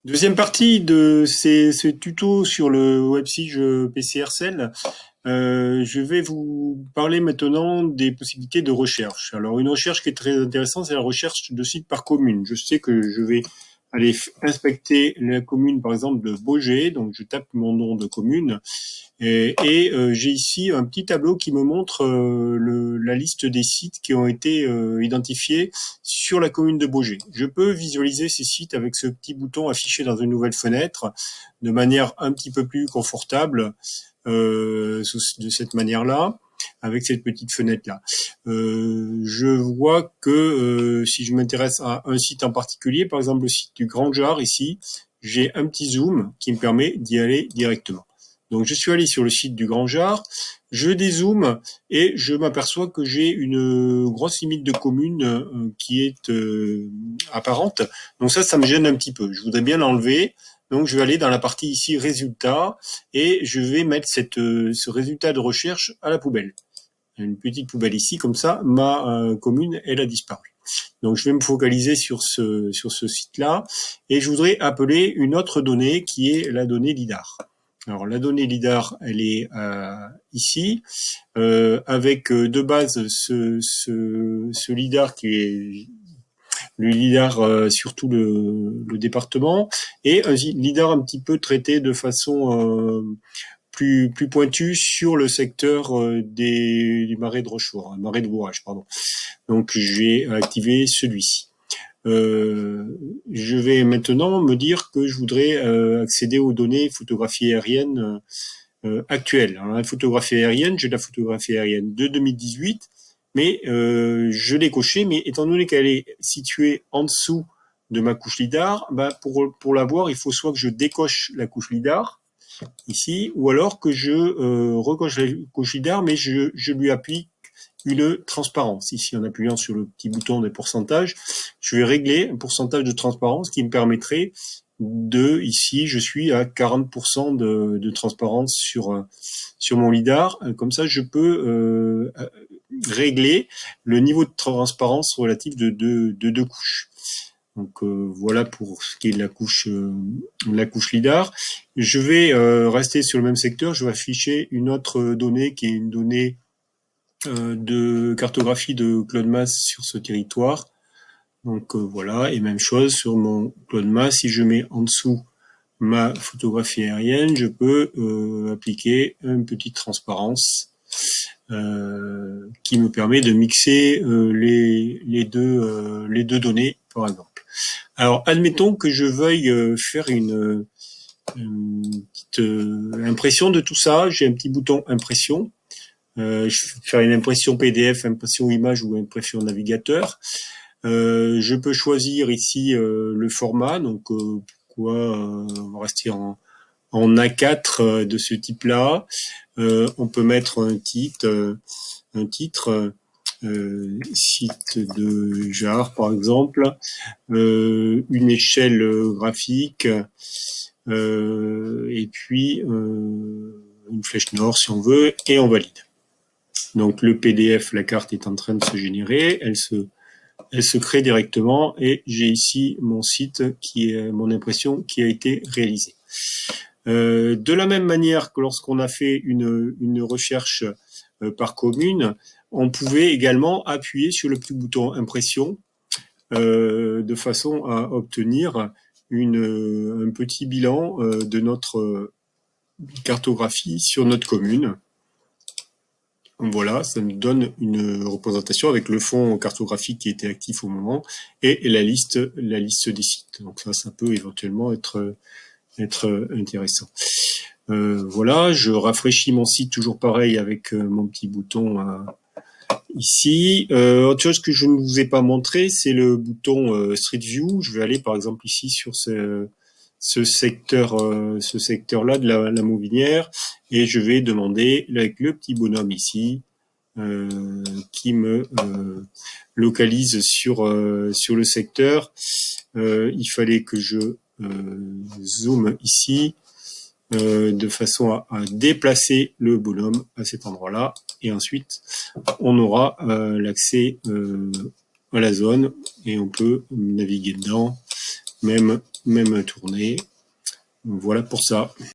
Deuxième partie de ce tuto sur le WebSige PCRCell. Je vais vous parler maintenant des possibilités de recherche. Alors, une recherche qui est très intéressante, c'est la recherche de sites par commune. Je sais que je vais aller inspecter la commune, par exemple, de Baugé. Donc, je tape mon nom de commune. J'ai ici un petit tableau qui me montre la liste des sites qui ont été identifiés sur la commune de Baugé. Je peux visualiser ces sites avec ce petit bouton affiché dans une nouvelle fenêtre de manière un petit peu plus confortable de cette manière-là, avec cette petite fenêtre-là. Je vois que si je m'intéresse à un site en particulier, par exemple le site du Grand Jar ici, j'ai un petit zoom qui me permet d'y aller directement. Donc je suis allé sur le site du Grand Jar, je dézoome et je m'aperçois que j'ai une grosse limite de communes qui est apparente. Donc ça me gêne un petit peu. Je voudrais bien l'enlever. Donc je vais aller dans la partie ici résultats et je vais mettre ce résultat de recherche à la poubelle. Une petite poubelle ici, comme ça, ma commune, elle a disparu. Donc je vais me focaliser sur ce site-là et je voudrais appeler une autre donnée qui est la donnée LIDAR. Alors la donnée LIDAR, elle est ici, avec de base ce LIDAR qui est le LIDAR sur tout le département, et un LIDAR un petit peu traité de façon plus pointue sur le secteur du marais de Rochefort, marais de Bourrage, pardon. Donc je vais activer celui-ci. Je vais maintenant me dire que je voudrais accéder aux données photographie aérienne actuelles. Alors, la photographie aérienne, j'ai la photographie aérienne de 2018, mais je l'ai cochée, mais étant donné qu'elle est située en dessous de ma couche LIDAR, bah pour la voir, il faut soit que je décoche la couche LIDAR, ici, ou alors que je recoche la couche LIDAR, mais je lui applique une transparence. Ici, en appuyant sur le petit bouton des pourcentages, je vais régler un pourcentage de transparence qui me permettrait ici, je suis à 40% de transparence sur mon LIDAR. Comme ça, je peux régler le niveau de transparence relatif de deux couches. Donc voilà pour ce qui est de la couche LIDAR. Je vais rester sur le même secteur. Je vais afficher une autre donnée qui est une donnée de cartographie de CloudMass sur ce territoire. Donc voilà, et même chose sur mon CloudMass, si je mets en dessous ma photographie aérienne, je peux appliquer une petite transparence qui me permet de mixer les deux données, par exemple. Alors, admettons que je veuille faire une petite impression de tout ça. J'ai un petit bouton impression. Je vais faire une impression PDF, impression image ou impression navigateur. Je peux choisir ici le format, donc pourquoi on va rester en A4 de ce type-là. On peut mettre un titre site de JAR par exemple, une échelle graphique, et puis une flèche nord si on veut, et on valide. Donc le PDF, la carte est en train de se générer, elle se crée directement et j'ai ici mon site qui est mon impression qui a été réalisée. De la même manière que lorsqu'on a fait une recherche par commune, on pouvait également appuyer sur le petit bouton impression de façon à obtenir un petit bilan de notre cartographie sur notre commune. Voilà, ça nous donne une représentation avec le fond cartographique qui était actif au moment et la liste des sites. Donc ça peut éventuellement être intéressant. Voilà, je rafraîchis mon site toujours pareil avec mon petit bouton ici. Autre chose que je ne vous ai pas montré, c'est le bouton Street View. Je vais aller par exemple ici sur ce secteur-là de la Mauvinière et je vais demander avec le petit bonhomme ici qui me localise sur le secteur. Il fallait que je zoome ici de façon à déplacer le bonhomme à cet endroit-là et ensuite on aura l'accès à la zone et on peut naviguer dedans même tournée. Voilà pour ça.